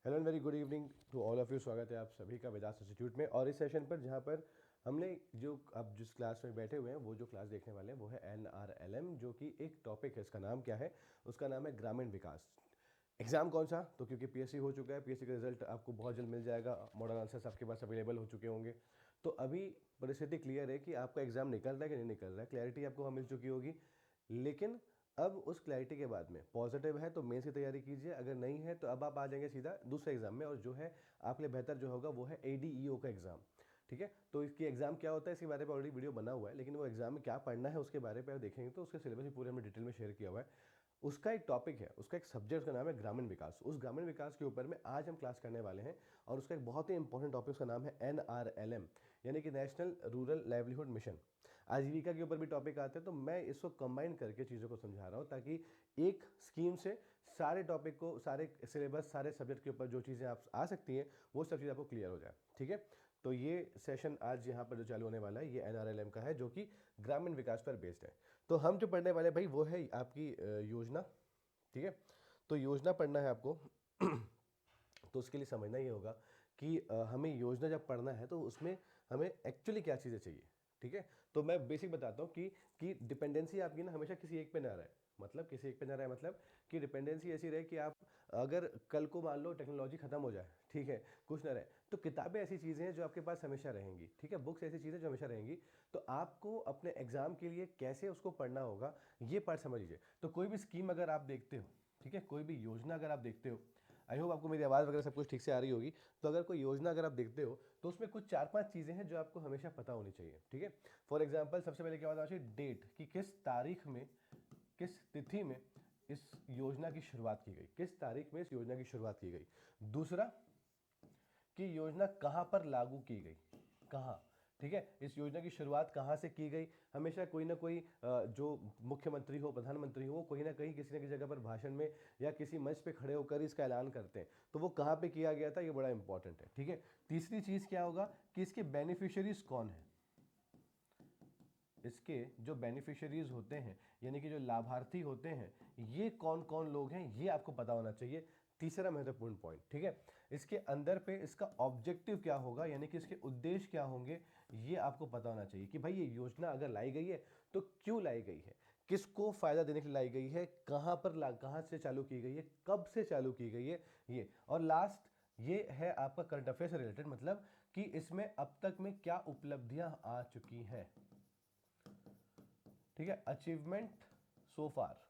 Hello and very good evening to all of you. स्वागत है आप सभी का वेदांत इंस्टीट्यूट में। और इस सेशन पर जहाँ पर हमने जो अब जिस क्लास में बैठे हुए हैं वो जो क्लास देखने वाले हैं वो है NRLM, जो कि एक टॉपिक है। इसका नाम क्या है? उसका नाम है ग्रामीण विकास। एग्जाम कौन सा? तो क्योंकि पीएससी हो चुका है, पीएससी का रिजल्ट आपको बहुत जल्द मिल जाएगा, मॉडल आंसर्स आपके पास अवेलेबल हो चुके होंगे। तो अभी परिस्थिति क्लियर है कि आपका एग्जाम निकल रहा है कि नहीं निकल रहा है, क्लैरिटी आपको वहाँ मिल चुकी होगी। लेकिन अब उस क्लैरिटी के बाद में पॉजिटिव है तो मेंस की तैयारी कीजिए, अगर नहीं है तो अब आप आ जाएंगे सीधा दूसरे एग्जाम में, और जो है आपके लिए बेहतर जो होगा वो है ADEO का एग्जाम। ठीक है, तो इसकी एग्जाम क्या होता है इसके बारे में ऑलरेडी वीडियो बना हुआ है, लेकिन वो एग्जाम में क्या पढ़ना है उसके बारे में आप देखेंगे तो उसके सिलेबस भी पूरे हमने डिटेल में शेयर किया हुआ है। उसका एक टॉपिक है, उसका एक सब्जेक्ट का नाम है ग्रामीण विकास। उस ग्रामीण विकास के ऊपर में आज हम क्लास करने वाले हैं, और उसका एक बहुत ही इंपॉर्टेंट टॉपिक का नाम है NRLM, यानी कि नेशनल रूरल लाइवलीहुड मिशन। आजीविका के ऊपर भी टॉपिक आते हैं, तो मैं इसको कंबाइन करके चीज़ों को समझा रहा हूँ ताकि एक स्कीम से सारे टॉपिक को, सारे सिलेबस, सारे सब्जेक्ट के ऊपर जो चीज़ें आप आ सकती हैं वो सब चीज़ आपको क्लियर हो जाए। ठीक है, तो ये सेशन आज यहाँ पर जो चालू होने वाला है ये NRLM का है, जो कि ग्रामीण विकास पर बेस्ड है। तो हम जो पढ़ने वाले भाई वो है आपकी योजना। ठीक है, तो योजना पढ़ना है आपको। तो उसके लिए समझना ये होगा कि हमें योजना जब पढ़ना है तो उसमें हमें एक्चुअली क्या चीज़ें चाहिए। ठीक है, तो मैं बेसिक बताता हूँ कि डिपेंडेंसी आपकी ना हमेशा किसी एक पे ना रहे। मतलब किसी एक पे ना रहे, मतलब कि डिपेंडेंसी ऐसी रहे कि आप अगर कल को मान लो टेक्नोलॉजी खत्म हो जाए, ठीक है, कुछ ना रहे, तो किताबें ऐसी चीज़ें हैं जो आपके पास हमेशा रहेंगी। ठीक है, बुक्स ऐसी चीज़ें जो हमेशा रहेंगी। तो आपको अपने एग्जाम के लिए कैसे उसको पढ़ना होगा ये पार्ट समझ लीजिए। तो कोई भी स्कीम अगर आप देखते हो, ठीक है, कोई भी योजना अगर आप देखते हो, आई होप आपको मेरी आवाज़ वगैरह सब कुछ ठीक से आ रही होगी। तो अगर कोई योजना अगर आप देखते हो तो उसमें कुछ 4-5 चीज़ें हैं जो आपको हमेशा पता होनी चाहिए। ठीक है, फॉर एग्जांपल सबसे पहले क्या होना चाहिए? डेट, कि किस तारीख में, किस तिथि में इस योजना की शुरुआत की गई, किस तारीख में इस योजना की शुरुआत की गई। दूसरा, कि योजना कहाँ पर लागू की गई, कहाँ। ठीक है, इस योजना की शुरुआत कहाँ से की गई। हमेशा कोई ना कोई जो मुख्यमंत्री हो, प्रधानमंत्री हो, वो कोई ना कहीं किसी न किसी जगह पर भाषण में या किसी मंच पे खड़े होकर इसका ऐलान करते हैं, तो वो कहाँ पे किया गया था ये बड़ा इंपॉर्टेंट है। ठीक है, तीसरी चीज़ क्या होगा कि इसके बेनिफिशियरीज कौन है। इसके जो बेनिफिशियरीज होते हैं यानी कि जो लाभार्थी होते हैं, ये कौन कौन लोग हैं ये आपको पता होना चाहिए। तीसरा महत्वपूर्ण पॉइंट। ठीक है, इसके अंदर पे इसका ऑब्जेक्टिव क्या होगा, यानी कि इसके उद्देश्य क्या होंगे, ये आपको पता होना चाहिए कि भाई ये योजना अगर लाई गई है तो क्यों लाई गई है, किसको फायदा देने के लिए लाई गई है, कहां पर कहां से चालू की गई है, कब से चालू की गई है ये। और लास्ट ये है आपका करंट अफेयर से रिलेटेड, मतलब कि इसमें अब तक में क्या उपलब्धियां आ चुकी हैं। ठीक है, अचीवमेंट सो फार,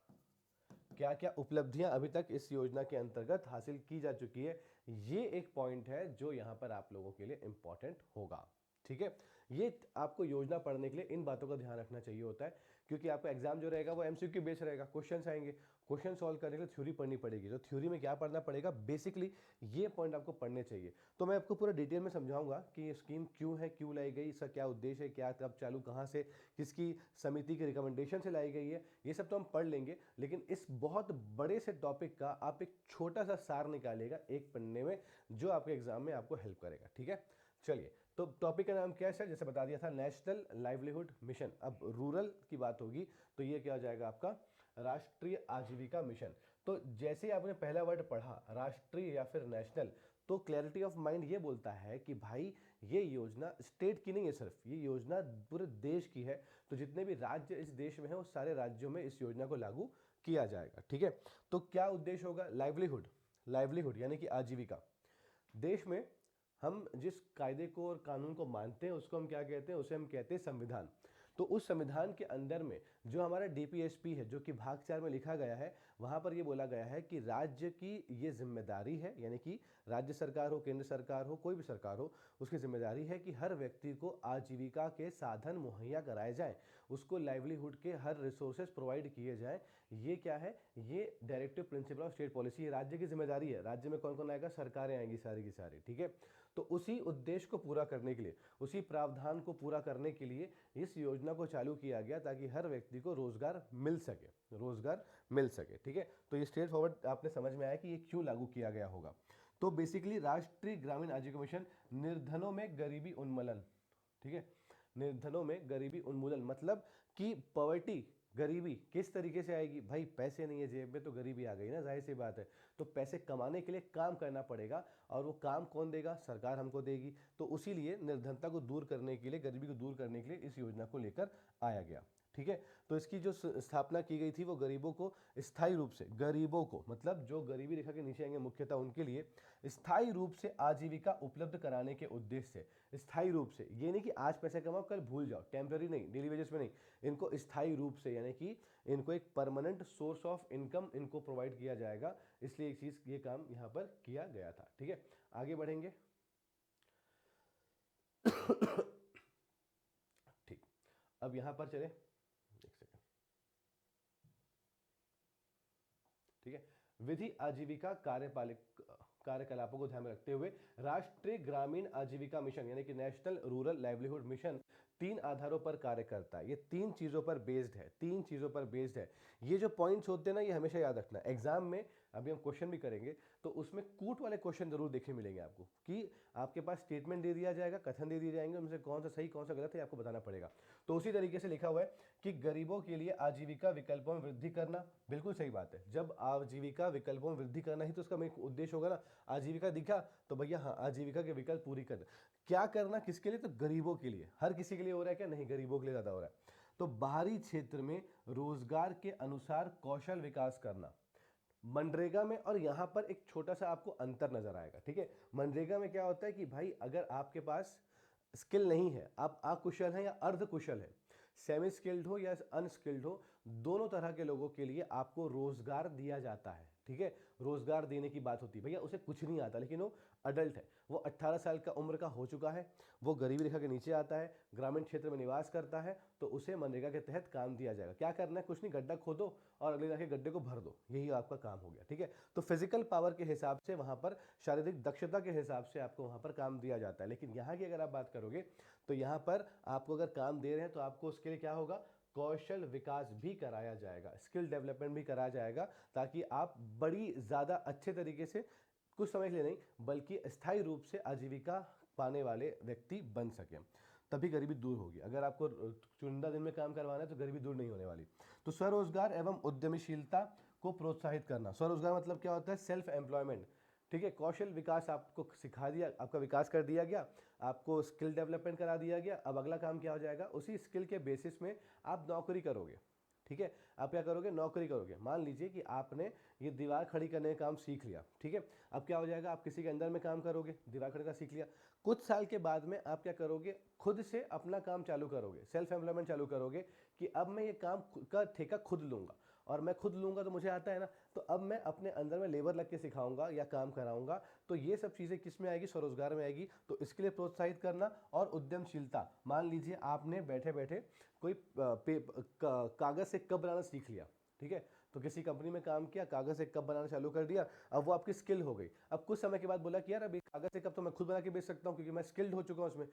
क्या क्या उपलब्धियां अभी तक इस योजना के अंतर्गत हासिल की जा चुकी है, ये एक पॉइंट है जो यहां पर आप लोगों के लिए इंपॉर्टेंट होगा। ठीक है, ये आपको योजना पढ़ने के लिए इन बातों का ध्यान रखना चाहिए होता है, क्योंकि आपका एग्जाम जो रहेगा वो MCQ बेस रहेगा, क्वेश्चंस आएंगे, क्वेश्चन सॉल्व करने के लिए थ्योरी पढ़नी पड़ेगी। तो थ्योरी में क्या पढ़ना पड़ेगा, बेसिकली ये पॉइंट आपको पढ़ने चाहिए। तो मैं आपको पूरा डिटेल में समझाऊंगा कि ये स्कीम क्यों है, क्यों लाई गई, इसका क्या उद्देश्य है, क्या कब चालू, कहाँ से, किसकी समिति के रिकमेंडेशन से लाई गई है, ये सब तो हम पढ़ लेंगे। लेकिन इस बहुत बड़े से टॉपिक का आप एक छोटा सा सार निकालेगा एक पन्ने में, जो आपके एग्जाम में आपको हेल्प करेगा। ठीक है, चलिए, तो टॉपिक का नाम क्या है, जैसे बता दिया था, नेशनल लाइवलीहुड मिशन। अब रूरल की बात होगी तो ये क्या हो जाएगा आपका, राष्ट्रीय आजीविका मिशन। तो जैसे ही आपने पहला वर्ड पढ़ा राष्ट्रीय या फिर नेशनल, तो क्लैरिटी ऑफ माइंड ये बोलता है कि भाई ये योजना स्टेट की नहीं है, सिर्फ ये योजना पूरे देश की है। तो जितने भी राज्य इस देश में हैं उस सारे राज्यों में इस योजना को लागू किया जाएगा। ठीक है, तो क्या उद्देश्य होगा, लाइवलीहुड, लाइवलीहुड यानी कि आजीविका। देश में हम जिस कायदे को और कानून को मानते हैं उसको हम क्या कहते हैं, उसे हम कहते हैं संविधान। तो उस संविधान के अंदर में जो हमारा DPSP है, जो कि भाग 4 में लिखा गया है, वहां पर यह बोला गया है कि राज्य की ये जिम्मेदारी है, यानी कि राज्य सरकार हो, केंद्र सरकार हो, कोई भी सरकार हो, उसकी जिम्मेदारी है कि हर व्यक्ति को आजीविका के साधन मुहैया कराए जाएं, उसको लाइवलीहुड के हर रिसोर्सेज प्रोवाइड किए जाएं। ये क्या है, ये directive principle of state policy है, राज्य की जिम्मेदारी है। राज्य में कौन कौन आएगा, सरकारें आएंगी सारी की सारी। ठीक है, तो उसी उद्देश्य को पूरा करने के लिए, उसी प्रावधान को पूरा करने के लिए इस योजना को चालू किया गया ताकि हर व्यक्ति को रोजगार मिल सके, रोजगार मिल सके। ठीक है, तो ये स्ट्रेट फॉरवर्ड आपने समझ में आया कि ये क्यों लागू किया गया होगा। तो बेसिकली राष्ट्रीय ग्रामीण आजीविका मिशन, निर्धनों में गरीबी उन्मूलन। ठीक है, निर्धनों में गरीबी उन्मूलन मतलब कि पॉवर्टी, गरीबी किस तरीके से आएगी भाई, पैसे नहीं है जेब में तो गरीबी आ गई ना, जाहिर सी बात है। तो पैसे कमाने के लिए काम करना पड़ेगा, और वो काम कौन देगा, सरकार हमको देगी। तो उसी लिए निर्धनता को दूर करने के लिए, गरीबी को दूर करने के लिए इस योजना को लेकर आया गया। ठीक है, तो इसकी जो स्थापना की गई थी वो गरीबों को स्थायी रूप से, गरीबों को मतलब जो गरीबी रेखा के नीचे आएंगे मुख्यतः उनके लिए स्थायी रूप से आजीविका उपलब्ध कराने के उद्देश्य से, स्थायी रूप से, ये नहीं कि आज पैसे कमाओ कल भूल जाओ, टेम्पररी नहीं, डेली वेजेस में नहीं, इनको स्थायी रूप से यानी कि इनको एक परमानेंट सोर्स ऑफ इनकम इनको प्रोवाइड किया जाएगा, इसलिए एक चीज ये काम यहाँ पर किया गया था। ठीक है, आगे बढ़ेंगे। ठीक, अब यहाँ पर चले, एक सेकंड। ठीक है, विधि आजीविका कार्यकलापों को ध्यान में रखते हुए राष्ट्रीय ग्रामीण आजीविका मिशन यानी कि नेशनल रूरल लाइवलीहुड मिशन 3 आधारों पर कार्य करता है। ये 3 चीजों पर बेस्ड है, 3 चीजों पर बेस्ड है। ये जो पॉइंट्स होते हैं ना, ये हमेशा याद रखना। एग्जाम में अभी हम क्वेश्चन भी करेंगे तो उसमें कूट वाले क्वेश्चन जरूर देखने मिलेंगे आपको, कि आपके पास स्टेटमेंट दे दिया जाएगा, कथन दे दिए जाएंगे, उनमें से कौन सा सही कौन सा गलत है आपको बताना पड़ेगा। तो उसी तरीके से लिखा हुआ है कि गरीबों के लिए आजीविका विकल्पों में वृद्धि करना, बिल्कुल सही बात है। जब आजीविका विकल्पों में वृद्धि करना ही तो उसका मेन उद्देश्य होगा ना। आजीविका दिखा तो भैया हाँ, आजीविका के विकल्प पूरी करना। क्या करना, किसके लिए, तो गरीबों के लिए। हर किसी के लिए हो रहा है क्या, नहीं, गरीबों के लिए ज्यादा हो रहा है। तो बाहरी क्षेत्र में रोजगार के अनुसार कौशल विकास करना, मनरेगा में। और यहां पर एक छोटा सा आपको अंतर नजर आएगा। ठीक है, मनरेगा में क्या होता है कि भाई अगर आपके पास स्किल नहीं है, आप अकुशल हैं या अर्ध कुशल है, सेमी स्किल्ड हो या अनस्किल्ड हो, दोनों तरह के लोगों के लिए आपको रोजगार दिया जाता है। ठीक है, रोजगार देने की बात होती है। भैया उसे कुछ नहीं आता लेकिन वो अडल्ट है, वो 18 साल का उम्र का हो चुका है, वो गरीबी रेखा के नीचे आता है, ग्रामीण क्षेत्र में निवास करता है, तो उसे मनरेगा के तहत काम दिया जाएगा। क्या करना है, कुछ नहीं, गड्ढा खोदो और अगले जाके गड्ढे को भर दो, यही आपका काम हो गया। ठीक है, तो फिजिकल पावर के हिसाब से वहां पर, शारीरिक दक्षता के हिसाब से आपको वहां पर काम दिया जाता है। लेकिन यहाँ की अगर आप बात करोगे तो यहाँ पर आपको अगर काम दे रहे हैं तो आपको उसके लिए क्या होगा, कौशल विकास भी कराया जाएगा, स्किल डेवलपमेंट भी कराया जाएगा, ताकि आप बड़ी ज़्यादा अच्छे तरीके से, कुछ समय के लिए नहीं बल्कि स्थायी रूप से आजीविका पाने वाले व्यक्ति बन सकें। तभी गरीबी दूर होगी। अगर आपको चुनिंदा दिन में काम करवाना है तो गरीबी दूर नहीं होने वाली। तो स्वरोजगार एवं उद्यमशीलता को प्रोत्साहित करना। स्वरोजगार मतलब क्या होता है, सेल्फ एम्प्लॉयमेंट। ठीक है, कौशल विकास आपको सिखा दिया, आपका विकास कर दिया गया, आपको स्किल डेवलपमेंट करा दिया गया। अब अगला काम क्या हो जाएगा, उसी स्किल के बेसिस में आप नौकरी करोगे। ठीक है, आप क्या करोगे, नौकरी करोगे। मान लीजिए कि आपने ये दीवार खड़ी करने का काम सीख लिया। ठीक है, अब क्या हो जाएगा, आप किसी के अंदर में काम करोगे, दीवार खड़ी का सीख लिया। कुछ साल के बाद में आप क्या करोगे, खुद से अपना काम चालू करोगे, सेल्फ एम्प्लॉयमेंट चालू करोगे, कि अब मैं ये काम का ठेका खुद लूंगा, और मैं खुद लूंगा तो मुझे आता है ना, तो अब मैं अपने अंदर में लेबर लग के सिखाऊंगा या काम कराऊंगा। तो ये सब चीज़ें किस में आएगी, स्वरोजगार में आएगी। तो इसके लिए प्रोत्साहित करना। और उद्यमशीलता, मान लीजिए आपने बैठे बैठे कोई कागज़ से कप बनाना सीख लिया। ठीक है, तो किसी कंपनी में काम किया, कागज़ से कप बनाना चालू कर दिया, अब वो आपकी स्किल हो गई। अब कुछ समय के बाद बोला कि यार अभी कागज़ से कप तो मैं खुद बना के बेच सकता हूँ, क्योंकि मैं स्किल्ड हो चुका हूँ उसमें,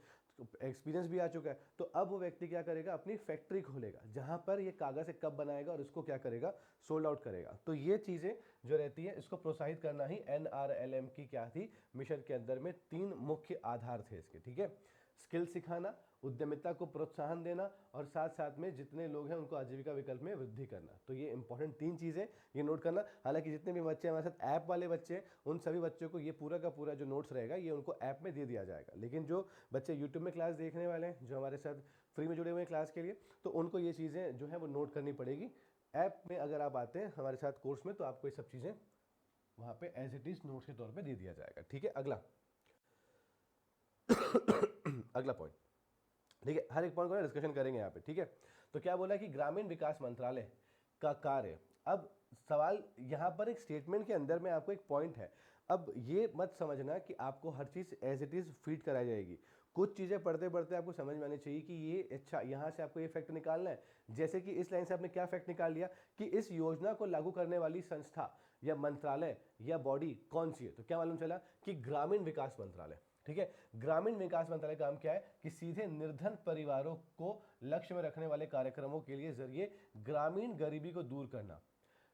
एक्सपीरियंस भी आ चुका है। तो अब वो व्यक्ति क्या करेगा, अपनी फैक्ट्री खोलेगा जहां पर ये कागज़ से कप बनाएगा और इसको क्या करेगा, सोल्ड आउट करेगा। तो ये चीज़ें जो रहती है, इसको प्रोत्साहित करना ही NRLM की क्या थी, मिशन के अंदर में 3 मुख्य आधार थे इसके। ठीक है, स्किल सिखाना, उद्यमिता को प्रोत्साहन देना, और साथ साथ में जितने लोग हैं उनको आजीविका विकल्प में वृद्धि करना। तो ये इंपॉर्टेंट 3 चीज़ें, ये नोट करना। हालांकि जितने भी बच्चे हमारे साथ ऐप वाले बच्चे हैं, उन सभी बच्चों को ये पूरा का पूरा जो नोट्स रहेगा ये उनको ऐप में दे दिया जाएगा। लेकिन जो बच्चे यूट्यूब में क्लास देखने वाले हैं, जो हमारे साथ फ्री में जुड़े हुए हैं क्लास के लिए, तो उनको ये चीज़ें जो है वो नोट करनी पड़ेगी। ऐप में अगर आप आते हैं हमारे साथ कोर्स में, तो आपको ये सब चीज़ें वहाँ पे एज इट इज़ नोट्स के तौर पे दे दिया जाएगा। ठीक है, अगला अगला पॉइंट। ठीक है, हर एक पॉइंट को डिस्कशन करेंगे यहाँ पे। ठीक है, तो क्या बोला कि ग्रामीण विकास मंत्रालय का कार्य। अब सवाल यहाँ पर एक स्टेटमेंट के अंदर में आपको एक पॉइंट है। अब ये मत समझना कि आपको हर चीज़ एज इट इज़ फीड कराई जाएगी। कुछ चीज़ें पढ़ते पढ़ते आपको समझ में आनी चाहिए कि ये अच्छा, यहाँ से आपको ये फैक्ट निकालना है। जैसे कि इस लाइन से आपने क्या फैक्ट निकाल लिया कि इस योजना को लागू करने वाली संस्था या मंत्रालय या बॉडी कौन सी है, तो क्या मालूम चला कि ग्रामीण विकास मंत्रालय। ठीक है, ग्रामीण विकास मंत्रालय का काम क्या है कि सीधे निर्धन परिवारों को लक्ष्य में रखने वाले कार्यक्रमों के लिए जरिए ग्रामीण गरीबी को दूर करना।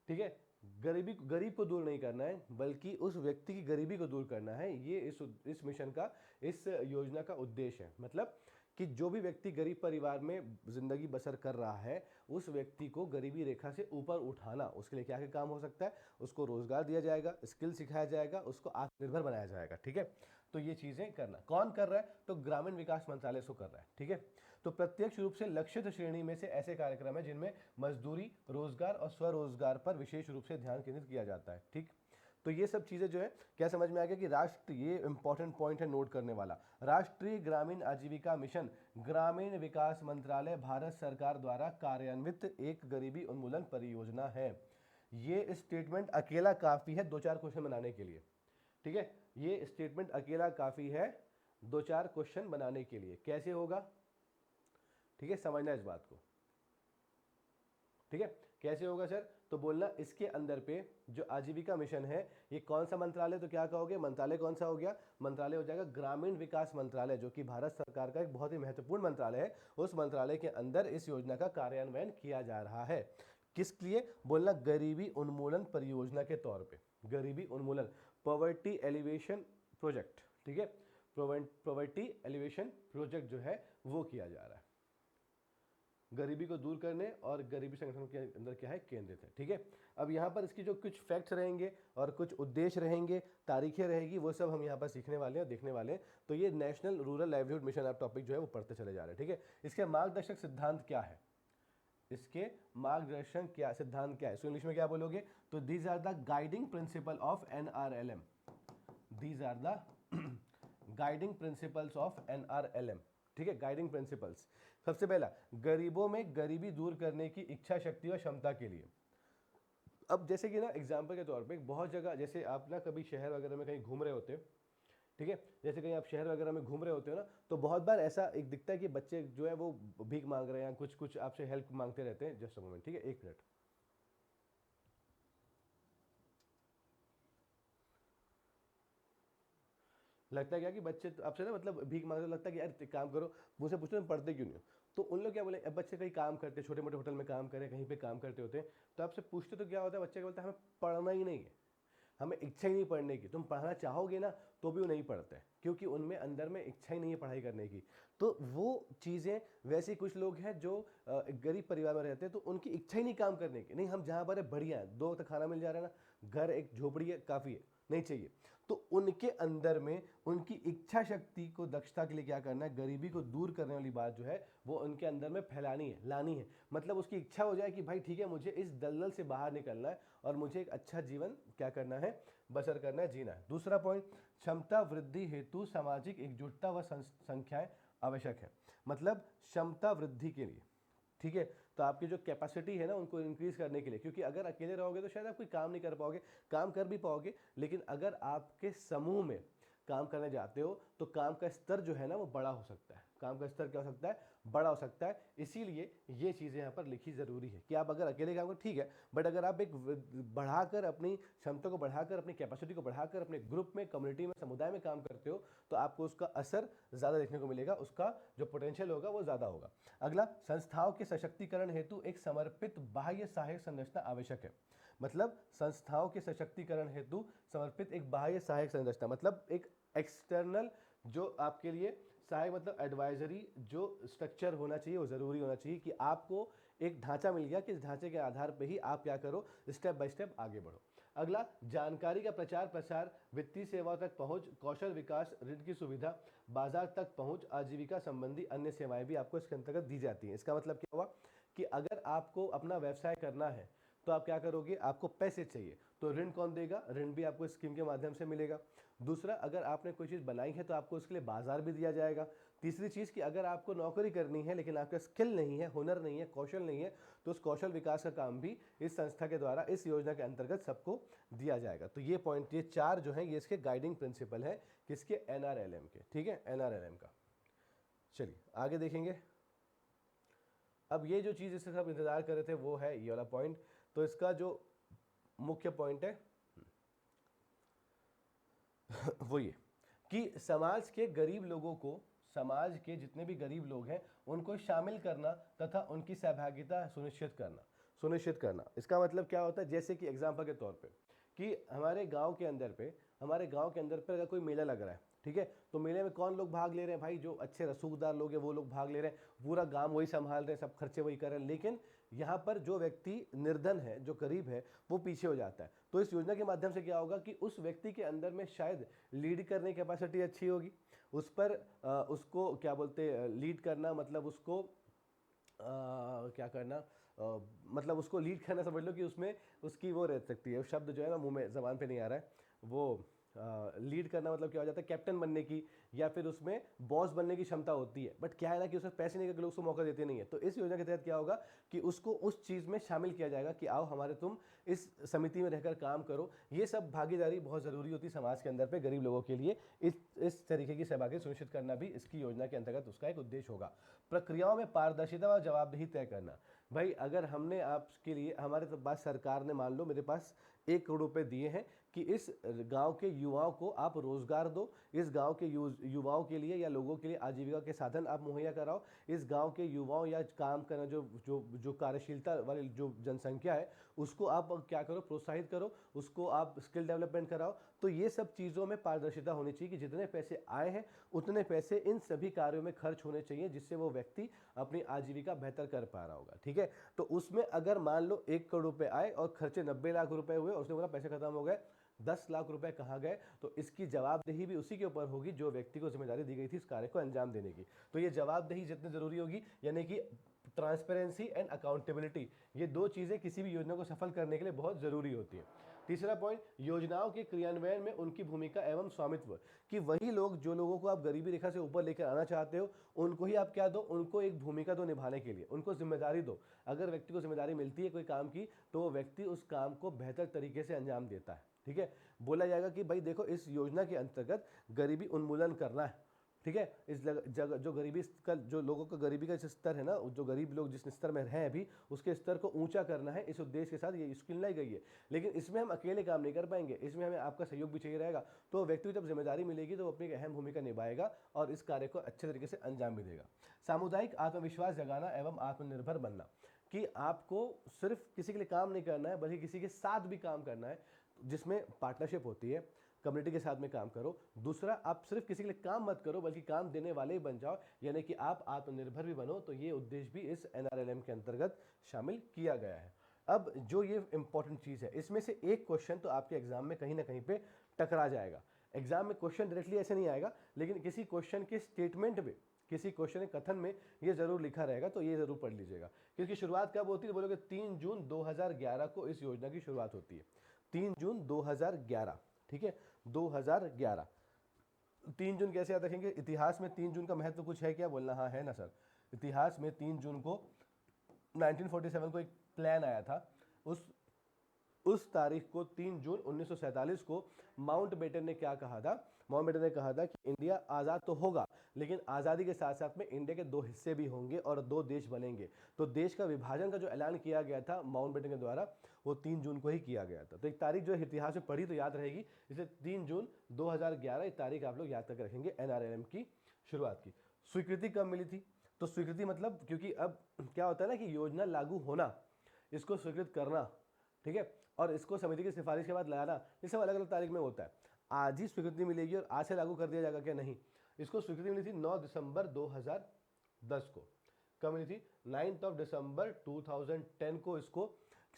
ठीक है, गरीब को दूर नहीं करना है, बल्कि उस व्यक्ति की गरीबी को दूर करना है। ये इस मिशन का, इस योजना का उद्देश्य है। मतलब कि जो भी व्यक्ति गरीब परिवार में ज़िंदगी बसर कर रहा है उस व्यक्ति को गरीबी रेखा से ऊपर उठाना, उसके लिए क्या क्या काम हो सकता है, उसको रोजगार दिया जाएगा, स्किल सिखाया जाएगा, उसको आत्मनिर्भर बनाया जाएगा। ठीक है, तो ये चीज़ें करना कौन कर रहा है, तो ग्रामीण विकास मंत्रालय इसको कर रहा है। ठीक है, तो प्रत्यक्ष रूप से लक्षित श्रेणी में से ऐसे कार्यक्रम है जिनमें मजदूरी, रोजगार और स्वरोजगार पर विशेष रूप से ध्यान केंद्रित किया जाता है। ठीक, तो ये सब चीज़ें जो है क्या समझ में आ गया कि राष्ट्र, ये इंपॉर्टेंट पॉइंट है नोट करने वाला, राष्ट्रीय ग्रामीण आजीविका मिशन ग्रामीण विकास मंत्रालय भारत सरकार द्वारा कार्यान्वित एक गरीबी उन्मूलन परियोजना है। ये स्टेटमेंट अकेला काफ़ी है 2-4 क्वेश्चन बनाने के लिए। ठीक है, ये स्टेटमेंट अकेला काफ़ी है 2-4 क्वेश्चन बनाने के लिए। कैसे होगा, ठीक है, समझना इस बात को। ठीक है, कैसे होगा सर, तो बोलना इसके अंदर पे जो आजीविका मिशन है ये कौन सा मंत्रालय, तो क्या कहोगे, मंत्रालय कौन सा हो गया, मंत्रालय हो जाएगा ग्रामीण विकास मंत्रालय, जो कि भारत सरकार का एक बहुत ही महत्वपूर्ण मंत्रालय है। उस मंत्रालय के अंदर इस योजना का कार्यान्वयन किया जा रहा है। किस लिए, बोलना गरीबी उन्मूलन परियोजना के तौर पे, गरीबी उन्मूलन, पॉवर्टी एलिवेशन प्रोजेक्ट। ठीक है, पॉवर्टी एलिवेशन प्रोजेक्ट जो है वो किया जा रहा है, गरीबी को दूर करने और गरीबी संगठन के अंदर क्या है, केंद्रित है। ठीक है, अब यहाँ पर इसकी जो कुछ फैक्ट्स रहेंगे और कुछ उद्देश्य रहेंगे, तारीखें रहेगी, वो सब हम यहाँ पर सीखने वाले हैं, देखने वाले हैं। तो ये नेशनल रूरल लाइवलीहुड मिशन आप टॉपिक जो है वो पढ़ते चले जा रहे हैं। ठीक है, इसके मार्गदर्शक सिद्धांत क्या है, इसके मार्गदर्शन क्या सिद्धांत क्या है, सो इंग्लिश में क्या बोलोगे, तो these are the guiding principle of NRLM, these are the guiding principles of NRLM। ठीक है, गाइडिंग प्रिंसिपल्स, सबसे पहला गरीबों में गरीबी दूर करने की इच्छा शक्ति और क्षमता के लिए। अब जैसे कि ना एग्जाम्पल के तौर पे बहुत जगह, जैसे आप ना कभी शहर वगैरह में कहीं घूम रहे होते हो, ठीक है, जैसे कहीं आप शहर वगैरह में घूम रहे होते हो ना, तो बहुत बार ऐसा एक दिखता है कि बच्चे जो है वो भीख मांग रहे हैं, कुछ कुछ आपसे हेल्प मांगते रहते हैं। जस्ट अ मोमेंट, ठीक है, 1 मिनट। लगता है क्या कि बच्चे आपसे ना मतलब भीख मांगते, लगता है कि यार एक काम करो, मुझसे पूछते हैं पढ़ते क्यों नहीं हो, तो उन लोग क्या बोले, अब बच्चे कहीं काम करते, छोटे मोटे होटल में काम करे, कहीं पे काम करते होते हैं, तो आपसे पूछते तो क्या होता है, बच्चे बोलते हैं हमें पढ़ना ही नहीं है, हमें इच्छा ही नहीं पढ़ने की। तुम पढ़ना चाहोगे ना तो भी वो नहीं पढ़ते, क्योंकि उनमें अंदर में इच्छा ही नहीं है पढ़ाई करने की। तो वो चीज़ें वैसे कुछ लोग हैं जो एक गरीब परिवार में रहते हैं, तो उनकी इच्छा ही नहीं काम करने की, नहीं हम जहाँ पर है बढ़िया है, 2 वक्त खाना मिल जा रहा है ना, घर एक झोपड़ी है काफ़ी है, नहीं चाहिए। तो उनके अंदर में उनकी इच्छा शक्ति को दक्षता के लिए क्या करना है, गरीबी को दूर करने वाली बात जो है वो उनके अंदर में फैलानी है, लानी है। मतलब उसकी इच्छा हो जाए कि भाई ठीक है, मुझे इस दलदल से बाहर निकलना है और मुझे एक अच्छा जीवन क्या करना है, बसर करना है, जीना है। दूसरा पॉइंट, क्षमता वृद्धि हेतु सामाजिक एकजुटता व संख्याएं आवश्यक है। मतलब क्षमता वृद्धि के लिए, ठीक है, तो आपकी जो कैपेसिटी है ना उनको इंक्रीज करने के लिए, क्योंकि अगर अकेले रहोगे तो शायद आप कोई काम नहीं कर पाओगे, काम कर भी पाओगे, लेकिन अगर आपके समूह में काम करने जाते हो तो काम का स्तर जो है ना वो बड़ा हो सकता है, काम का स्तर क्या हो सकता है, बड़ा हो सकता है। इसीलिए ये चीज़ें यहाँ पर लिखी ज़रूरी है कि आप अगर अकेले काम करो ठीक है, बट अगर आप एक बढ़ाकर अपनी क्षमता को बढ़ाकर, अपनी कैपेसिटी को बढ़ाकर अपने ग्रुप में, कम्युनिटी में, समुदाय में काम करते हो तो आपको उसका असर ज़्यादा देखने को मिलेगा, उसका जो पोटेंशियल होगा वो ज़्यादा होगा। अगला, संस्थाओं के सशक्तिकरण हेतु एक समर्पित बाह्य सहायक संरचना आवश्यक है। मतलब संस्थाओं के सशक्तिकरण हेतु समर्पित एक बाह्य सहायक संरचना, मतलब एक एक्सटर्नल जो आपके लिए सहायक, मतलब एडवाइजरी जो स्ट्रक्चर होना चाहिए वो ज़रूरी होना चाहिए कि आपको एक ढांचा मिल गया कि इस ढांचे के आधार पर ही आप क्या करो, स्टेप बाय स्टेप आगे बढ़ो। अगला, जानकारी का प्रचार प्रसार, वित्तीय सेवाओं तक पहुंच, कौशल विकास, ऋण की सुविधा, बाजार तक पहुंच, आजीविका संबंधी अन्य सेवाएं भी आपको इसके अंतर्गत दी जाती हैं। इसका मतलब क्या हुआ कि अगर आपको अपना व्यवसाय करना है तो आप क्या करोगे, आपको पैसे चाहिए, तो ऋण कौन देगा, ऋण भी आपको स्कीम के माध्यम से मिलेगा। दूसरा, अगर आपने कोई चीज़ बनाई है तो आपको उसके लिए बाजार भी दिया जाएगा। तीसरी चीज़ कि अगर आपको नौकरी करनी है लेकिन आपका स्किल नहीं है, हुनर नहीं है, कौशल नहीं है, तो उस कौशल विकास का काम भी इस संस्था के द्वारा, इस योजना के अंतर्गत सबको दिया जाएगा। तो ये पॉइंट, ये 4 जो हैं ये इसके गाइडिंग प्रिंसिपल है, किसके, NRLM के। ठीक है, NRLM का। चलिए आगे देखेंगे। अब ये जो चीज़ इससे सब इंतजार कर रहे थे वो है ये वाला पॉइंट। तो इसका जो मुख्य पॉइंट है वो ये कि समाज के गरीब लोगों को, समाज के जितने भी गरीब लोग हैं उनको शामिल करना तथा उनकी सहभागिता सुनिश्चित करना। इसका मतलब क्या होता है, जैसे कि एग्जाम्पल के तौर पे कि हमारे गांव के अंदर पे अगर कोई मेला लग रहा है, ठीक है। तो मेले में कौन लोग भाग ले रहे हैं भाई, जो अच्छे रसूखदार लोग हैं वो लोग भाग ले रहे हैं, पूरा गांव वही संभाल रहे हैं, सब खर्चे वही कर रहे हैं। लेकिन यहाँ पर जो व्यक्ति निर्धन है, जो गरीब है, वो पीछे हो जाता है। तो इस योजना के माध्यम से क्या होगा कि उस व्यक्ति के अंदर में शायद लीड करने की कैपेसिटी अच्छी होगी, उस पर उसको क्या बोलते हैं, लीड करना मतलब उसको क्या करना, मतलब उसको लीड करना, समझ लो कि उसमें उसकी वो रह सकती है, शब्द जो है ना मुंह में जबान पे नहीं आ रहा है, वो लीड करना मतलब क्या हो जाता है, कैप्टन बनने की या फिर उसमें बॉस बनने की क्षमता होती है। बट क्या है ना कि उसमें पैसे नहीं करके लोग उसको मौका देते नहीं है। तो इस योजना के तहत क्या होगा कि उसको उस चीज़ में शामिल किया जाएगा कि आओ हमारे, तुम इस समिति में रहकर काम करो। ये सब भागीदारी बहुत ज़रूरी होती है समाज के अंदर पे गरीब लोगों के लिए। इस तरीके की सहभागिता सुनिश्चित करना भी इसकी योजना के अंतर्गत उसका एक उद्देश्य होगा। प्रक्रियाओं में पारदर्शिता और जवाबदेही तय करना। भाई अगर हमने आपके लिए, हमारे तो पास सरकार ने मान लो मेरे पास 1 करोड़ रुपए दिए हैं कि इस गांव के युवाओं को आप रोजगार दो, इस गांव के युवाओं के लिए या लोगों के लिए आजीविका के साधन आप मुहैया कराओ, इस गांव के युवाओं या काम करना जो जो जो कार्यशीलता वाली जो जनसंख्या है उसको आप क्या करो, प्रोत्साहित करो, उसको आप स्किल डेवलपमेंट कराओ। तो ये सब चीज़ों में पारदर्शिता होनी चाहिए कि जितने पैसे आए हैं उतने पैसे इन सभी कार्यों में खर्च होने चाहिए, जिससे वो व्यक्ति अपनी आजीविका बेहतर कर पा रहा होगा। ठीक है। तो उसमें अगर मान लो 1 करोड़ रुपए आए और खर्चे 90 लाख रुपए हुए और उसने बोला पैसे खत्म हो गए, 10 लाख रुपए कहाँ गए, तो इसकी जवाबदेही भी उसी के ऊपर होगी जो व्यक्ति को जिम्मेदारी दी गई थी इस कार्य को अंजाम देने की। तो ये जवाबदेही जितनी जरूरी होगी, यानी कि ट्रांसपेरेंसी एंड अकाउंटेबिलिटी, ये 2 चीजें किसी भी योजना को सफल करने के लिए बहुत जरूरी होती है। तीसरा पॉइंट, योजनाओं के क्रियान्वयन में उनकी भूमिका एवं स्वामित्व, कि वही लोग जो लोगों को आप गरीबी रेखा से ऊपर लेकर आना चाहते हो उनको ही आप क्या दो, उनको एक भूमिका दो निभाने के लिए, उनको जिम्मेदारी दो। अगर व्यक्ति को जिम्मेदारी मिलती है कोई काम की तो वो व्यक्ति उस काम को बेहतर तरीके से अंजाम देता है। ठीक है। बोला जाएगा कि भाई देखो इस योजना के अंतर्गत गरीबी उन्मूलन करना है। ठीक है। इस जगह जो गरीबी का, जो लोगों का गरीबी का स्तर है ना, जो गरीब लोग जिस स्तर में हैं अभी, उसके स्तर को ऊंचा करना है, इस उद्देश्य के साथ ये स्कीम लाई गई है। लेकिन इसमें हम अकेले काम नहीं कर पाएंगे, इसमें हमें आपका सहयोग भी चाहिए रहेगा। तो व्यक्ति को जब जिम्मेदारी मिलेगी तो वो अपनी एक अहम भूमिका निभाएगा और इस कार्य को अच्छे तरीके से अंजाम भी देगा। सामुदायिक आत्मविश्वास जगाना एवं आत्मनिर्भर बनना, कि आपको सिर्फ किसी के लिए काम नहीं करना है बल्कि किसी के साथ भी काम करना है, जिसमें पार्टनरशिप होती है, कम्युनिटी के साथ में काम करो। दूसरा, आप सिर्फ किसी के लिए काम मत करो बल्कि काम देने वाले ही बन जाओ, यानी कि आप आत्मनिर्भर भी बनो। तो ये उद्देश्य भी इस NRLM के अंतर्गत शामिल किया गया है। अब जो ये इंपॉर्टेंट चीज़ है, इसमें से एक क्वेश्चन तो आपके एग्जाम में कहीं ना कहीं पे टकरा जाएगा। एग्जाम में क्वेश्चन डायरेक्टली ऐसे नहीं आएगा, लेकिन किसी क्वेश्चन के स्टेटमेंट में, किसी क्वेश्चन के कथन में ये जरूर लिखा रहेगा, तो ये जरूर पढ़ लीजिएगा। क्योंकि शुरुआत कब होती है, बोलोगे 3 जून 2011 को इस योजना की शुरुआत होती है। 3 जून 2011। ठीक है। 2011। 3 जून कैसे याद रखेंगे, इतिहास में 3 जून का महत्व कुछ है क्या, बोलना हाँ है ना सर। इतिहास में 3 जून को 1947 को एक प्लान आया था। उस तारीख को 3 जून 1947 को माउंटबेटन ने क्या कहा था, माउंटबेटन ने कहा था कि इंडिया आज़ाद तो होगा लेकिन आज़ादी के साथ साथ में इंडिया के 2 हिस्से भी होंगे और 2 देश बनेंगे। तो देश का विभाजन का जो ऐलान किया गया था माउंटबेटन के द्वारा, वो 3 जून को ही किया गया था। तो एक तारीख जो इतिहास में पढ़ी तो याद रहेगी, इसलिए 3 जून 2011 एक तारीख आप लोग याद करके रखेंगे NRLM की शुरुआत की। स्वीकृति कब मिली थी, तो स्वीकृति मतलब, क्योंकि अब क्या होता है ना कि योजना लागू होना, इसको स्वीकृत करना, ठीक है, और इसको समिति की सिफारिश के बाद लाना, ये सब अलग अलग तारीख में होता है। आज ही स्वीकृति मिलेगी और आज से लागू कर दिया जाएगा क्या, नहीं। इसको स्वीकृति मिली थी 9 दिसंबर 2010 को। कब मिली थी, 9 दिसंबर 2010 को इसको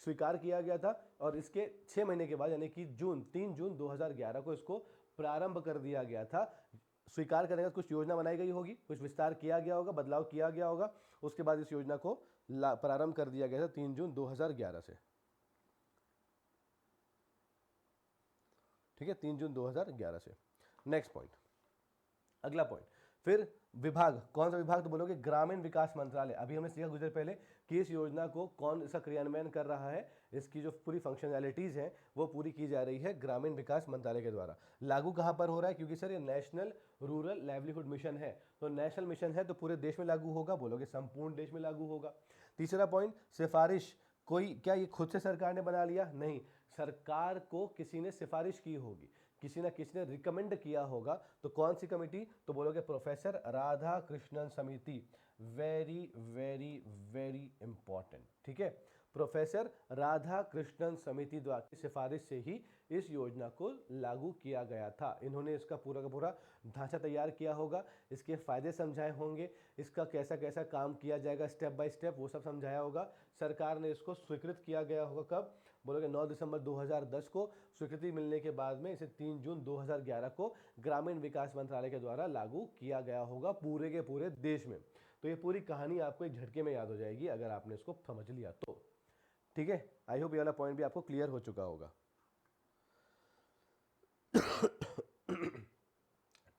स्वीकार किया गया था और इसके 6 महीने के बाद यानी कि 3 जून 2011 को इसको प्रारंभ कर दिया गया था। स्वीकार करने का कुछ योजना बनाई गई होगी, कुछ विस्तार किया गया होगा, बदलाव किया गया होगा, उसके बाद इस योजना को प्रारंभ कर दिया गया था 3 जून 2011 से। ठीक है, 3 जून 2011 से। नेक्स्ट पॉइंट, अगला पॉइंट, फिर विभाग, कौन सा विभाग, तो बोलोगे ग्रामीण विकास मंत्रालय। अभी हमने सीखा गुजर पहले कि इस योजना को कौन इसका क्रियान्वयन कर रहा है, इसकी जो पूरी फंक्शनैलिटीज हैं वो पूरी की जा रही है ग्रामीण विकास मंत्रालय के द्वारा। लागू कहाँ पर हो रहा है, क्योंकि सर ये नेशनल रूरल लाइवलीहुड मिशन है, तो नेशनल मिशन है तो पूरे देश में लागू होगा, बोलोगे संपूर्ण देश में लागू होगा। तीसरा पॉइंट, सिफारिश, कोई क्या ये खुद से सरकार ने बना लिया, नहीं, सरकार को किसी ने सिफारिश की होगी, किसी ना किसी ने रिकमेंड किया होगा। तो कौन सी कमेटी, तो बोलोगे प्रोफेसर राधाकृष्णन समिति। Very very very important. ठीक है, प्रोफेसर राधा कृष्णन समिति द्वारा की सिफारिश से ही इस योजना को लागू किया गया था। इन्होंने इसका पूरा का पूरा ढांचा तैयार किया होगा, इसके फायदे समझाए होंगे, इसका कैसा कैसा काम किया जाएगा स्टेप बाय स्टेप वो सब समझाया होगा। सरकार ने इसको स्वीकृत किया गया होगा कब, बोलोगे 9 दिसंबर 2010 को। स्वीकृति मिलने के बाद में इसे 3 जून 2011 को ग्रामीण विकास मंत्रालय के द्वारा लागू किया गया होगा पूरे के पूरे देश में। तो ये पूरी कहानी आपको एक झटके में याद हो जाएगी अगर आपने इसको समझ लिया तो। ठीक है, आई होप ये वाला पॉइंट भी आपको क्लियर हो चुका होगा।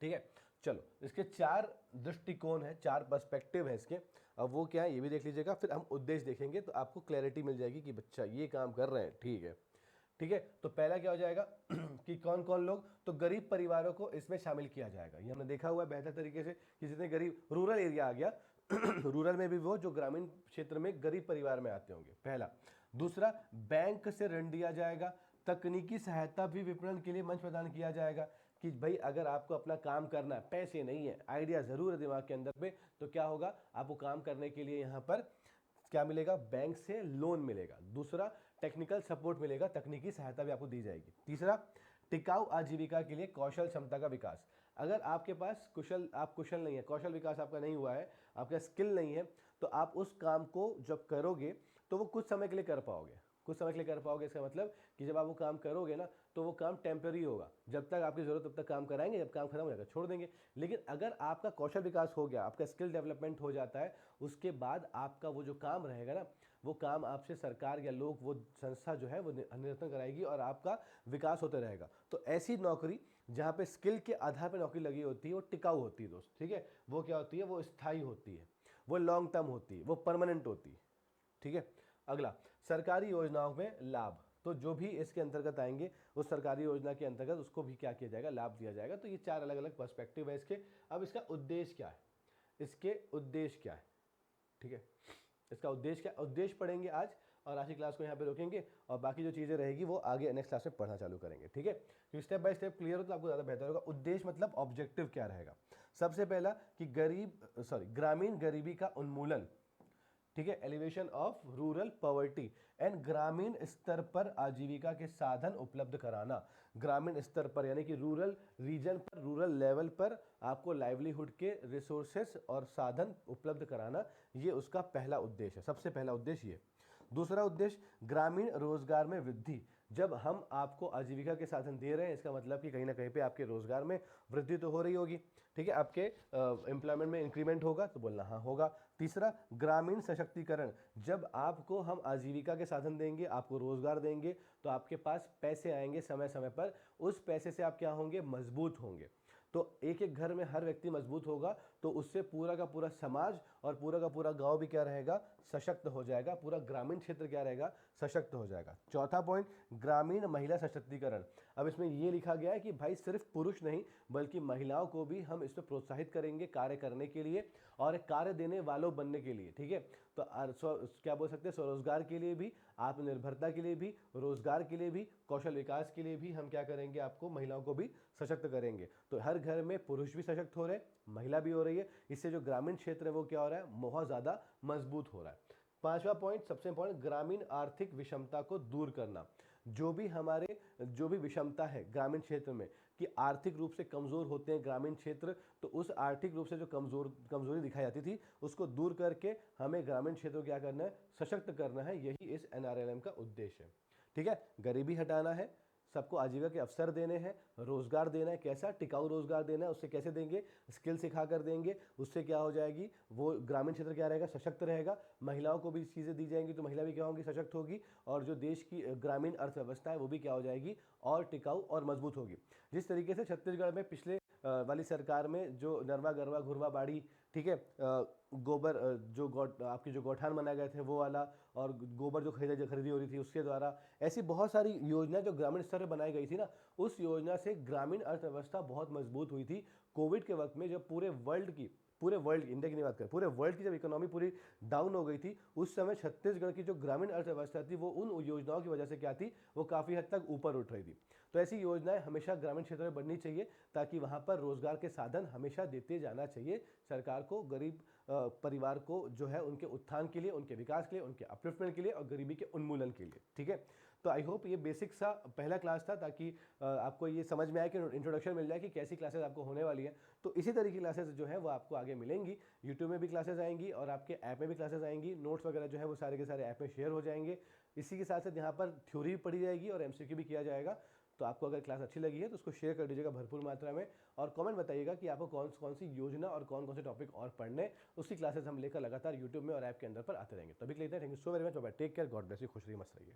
ठीक है, चलो इसके 4 दृष्टिकोण है, 4 पर्सपेक्टिव है इसके। अब वो क्या है ये भी देख लीजिएगा, फिर हम उद्देश्य देखेंगे तो आपको क्लैरिटी मिल जाएगी कि बच्चा ये काम कर रहे हैं। ठीक है, ठीक है। तो पहला क्या हो जाएगा कि कौन कौन लोग, तो गरीब परिवारों को इसमें शामिल किया जाएगा। ये हमने देखा हुआ है बेहतर तरीके से कि जितने गरीब, रूरल एरिया आ गया रूरल में भी वो जो ग्रामीण क्षेत्र में गरीब परिवार में आते होंगे, पहला। दूसरा, बैंक से ऋण दिया जाएगा। तकनीकी सहायता भी विपणन के लिए मंच प्रदान किया जाएगा कि भाई अगर आपको अपना काम करना है, पैसे नहीं है, आइडिया जरूर है दिमाग के अंदर पे, तो क्या होगा, आपको काम करने के लिए यहाँ पर क्या मिलेगा, बैंक से लोन मिलेगा। दूसरा, टेक्निकल सपोर्ट मिलेगा, तकनीकी सहायता भी आपको दी जाएगी। तीसरा, टिकाऊ आजीविका के लिए कौशल क्षमता का विकास। अगर आपके पास आप कुशल नहीं है, कौशल विकास आपका नहीं हुआ है, आपका स्किल नहीं है, तो आप उस काम को जब करोगे तो वो कुछ समय के लिए कर पाओगे। कुछ समय के लिए कर पाओगे, इसका मतलब कि जब आप वो काम करोगे ना तो वो काम टेम्पररी होगा, जब तक आपकी जरूरत तब तक काम कराएंगे, जब काम खत्म हो जाएगा छोड़ देंगे। लेकिन अगर आपका कौशल विकास हो गया, आपका स्किल डेवलपमेंट हो जाता है, उसके बाद आपका वो जो काम रहेगा ना, वो काम आपसे सरकार या लोग, वो संस्था जो है वो निरंतर कराएगी और आपका विकास होता रहेगा। तो ऐसी नौकरी जहाँ पे स्किल के आधार पर नौकरी लगी होती है वो टिकाऊ होती है दोस्त। ठीक है, वो क्या होती है, वो स्थायी होती है, वो लॉन्ग टर्म होती है, वो परमानेंट होती है। ठीक है, अगला, सरकारी योजनाओं में लाभ। तो जो भी इसके अंतर्गत आएंगे उस सरकारी योजना के अंतर्गत उसको भी क्या किया जाएगा, लाभ दिया जाएगा। तो ये 4 अलग अलग पर्सपेक्टिव है इसके। अब इसका उद्देश्य क्या है, इसके उद्देश्य क्या है, ठीक है, इसका उद्देश्य क्या, उद्देश्य पढ़ेंगे आज, और आज की क्लास को यहाँ पे रोकेंगे और बाकी जो चीज़ें रहेगी वो आगे नेक्स्ट क्लास में पढ़ना चालू करेंगे। ठीक है, तो स्टेप बाय स्टेप क्लियर हो तो आपको ज़्यादा बेहतर होगा। उद्देश्य मतलब ऑब्जेक्टिव क्या रहेगा। सबसे पहला कि ग्रामीण गरीबी का उन्मूलन। ठीक है, elevation of rural poverty and ग्रामीण स्तर पर आजीविका के साधन उपलब्ध कराना। ग्रामीण स्तर पर यानी कि रूरल रीजन पर, रूरल लेवल पर आपको लाइवलीहुड के रिसोर्सेस और साधन उपलब्ध कराना, ये उसका पहला उद्देश्य है, सबसे पहला उद्देश्य ये। दूसरा उद्देश्य ग्रामीण रोजगार में वृद्धि। जब हम आपको आजीविका के साधन दे रहे हैं, इसका मतलब कि कहीं ना कहीं पे आपके रोजगार में वृद्धि तो हो रही होगी। ठीक है, आपके एम्प्लॉयमेंट में इंक्रीमेंट होगा, तो बोलना हाँ होगा। तीसरा, ग्रामीण सशक्तिकरण। जब आपको हम आजीविका के साधन देंगे, आपको रोजगार देंगे, तो आपके पास पैसे आएंगे समय समय पर, उस पैसे से आप क्या होंगे, मजबूत होंगे। तो एक एक घर में हर व्यक्ति मजबूत होगा तो उससे पूरा का पूरा समाज और पूरा का पूरा गांव भी क्या रहेगा, सशक्त हो जाएगा, पूरा ग्रामीण क्षेत्र क्या रहेगा, सशक्त हो जाएगा। चौथा पॉइंट, ग्रामीण महिला सशक्तिकरण। अब इसमें यह लिखा गया है कि भाई सिर्फ पुरुष नहीं बल्कि महिलाओं को भी हम इसमें प्रोत्साहित करेंगे कार्य करने के लिए और कार्य देने वालों बनने के लिए। ठीक है, तो क्या बोल सकते हैं, स्वरोजगार के लिए भी, आत्मनिर्भरता के लिए भी, रोजगार के लिए भी, कौशल विकास के लिए भी हम क्या करेंगे, आपको महिलाओं को भी सशक्त करेंगे। तो हर घर में पुरुष भी सशक्त हो रहे हैं, महिला भी हो रही है, इससे जो ग्रामीण क्षेत्र है वो क्या हो रहा है, बहुत ज़्यादा मजबूत हो रहा है। पांचवा पॉइंट सबसे इंपॉर्टेंट, ग्रामीण आर्थिक विषमता को दूर करना। जो भी विषमता है ग्रामीण क्षेत्र में कि आर्थिक रूप से कमजोर होते हैं ग्रामीण क्षेत्र, तो उस आर्थिक रूप से जो कमजोरी दिखाई जाती थी उसको दूर करके हमें ग्रामीण क्षेत्र को क्या करना है, सशक्त करना है। यही इस एनआरएलएम का उद्देश्य है। ठीक है, गरीबी हटाना है, सबको आजीविका के अवसर देने हैं, रोजगार देना है, कैसा, टिकाऊ रोजगार देना है। उससे कैसे देंगे, स्किल सिखा कर देंगे, उससे क्या हो जाएगी, वो ग्रामीण क्षेत्र क्या रहेगा, सशक्त रहेगा। महिलाओं को भी चीज़ें दी जाएंगी तो महिला भी क्या होंगी, सशक्त होगी, और जो देश की ग्रामीण अर्थव्यवस्था है वो भी क्या हो जाएगी, और टिकाऊ और मजबूत होगी। जिस तरीके से छत्तीसगढ़ में पिछले वाली सरकार में जो नरवा गरवा घुरवा बाड़ी, ठीक है, गोबर आपके जो गौठान बनाए गए थे वो वाला, और गोबर जो खरीदी हो रही थी उसके द्वारा, ऐसी बहुत सारी योजना जो ग्रामीण स्तर पर बनाई गई थी ना, उस योजना से ग्रामीण अर्थव्यवस्था बहुत मजबूत हुई थी। कोविड के वक्त में जब पूरे वर्ल्ड की, इंडिया की नहीं बात करें, पूरे वर्ल्ड की जब इकोनॉमी पूरी डाउन हो गई थी, उस समय छत्तीसगढ़ की जो ग्रामीण अर्थव्यवस्था थी वो उन योजनाओं की वजह से क्या थी, वो काफ़ी हद तक ऊपर उठ रही थी। तो ऐसी योजनाएं हमेशा ग्रामीण क्षेत्र में बननी चाहिए ताकि वहाँ पर रोजगार के साधन हमेशा देते जाना चाहिए सरकार को। गरीब परिवार को जो है उनके उत्थान के लिए, उनके विकास के लिए, उनके अपलिफ्टमेंट के लिए और गरीबी के उन्मूलन के लिए। ठीक है, तो आई होप ये बेसिक सा पहला क्लास था, ताकि आपको ये समझ में आए कि इंट्रोडक्शन मिल जाए कि कैसी क्लासेस आपको होने वाली है। तो इसी तरह की क्लासेस जो है वो आपको आगे मिलेंगी, यूट्यूब में भी क्लासेस आएंगी और आपके ऐप में भी क्लासेस आएंगी। नोट्स वगैरह जो है वो सारे के सारे ऐप में शेयर हो जाएंगे। इसी के साथ साथ यहाँ पर थ्योरी भी पढ़ी जाएगी और एमसीक्यू भी किया जाएगा। तो आपको अगर क्लास अच्छी लगी है तो उसको शेयर कर दीजिएगा भरपूर मात्रा में, और कमेंट बताइएगा कि आपको कौन कौन सी योजना और कौन कौन से टॉपिक और पढ़ने, उसकी क्लासेस हम लेकर लगातार यूट्यूब में और ऐप के अंदर पर आते रहेंगे। तभी के लिए thank you so very much, bye, take care, God bless you, खुश रहिए, मस्त रहिए।